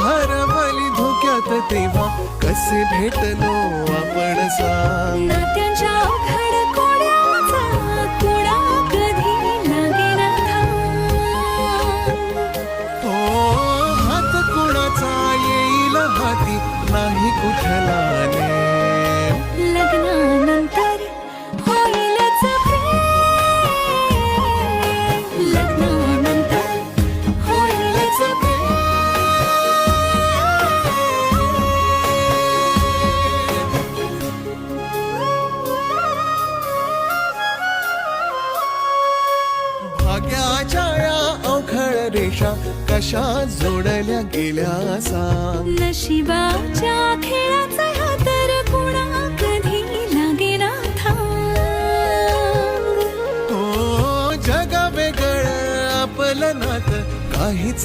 हरवली धोक्यात तेव्हा कसे भेटलो आपण सांग. नात्यांच्या अवघड कोड्याचा कोडा कधी लागेना थांब. हो हात कोणाचा येईल हाती नाही कुठला नेम. लग्नानंतर होईलच प्रेम. लग्नानंतर होईलच प्रेम. भाग्याच्या या अवघड रेषा कशा जोडल्या गेल्या सांग. नशिबाच्या खेळाचा हा तर कोणा कधी लागेना थांब. हो जग वेगळं आपलं नातं काहीच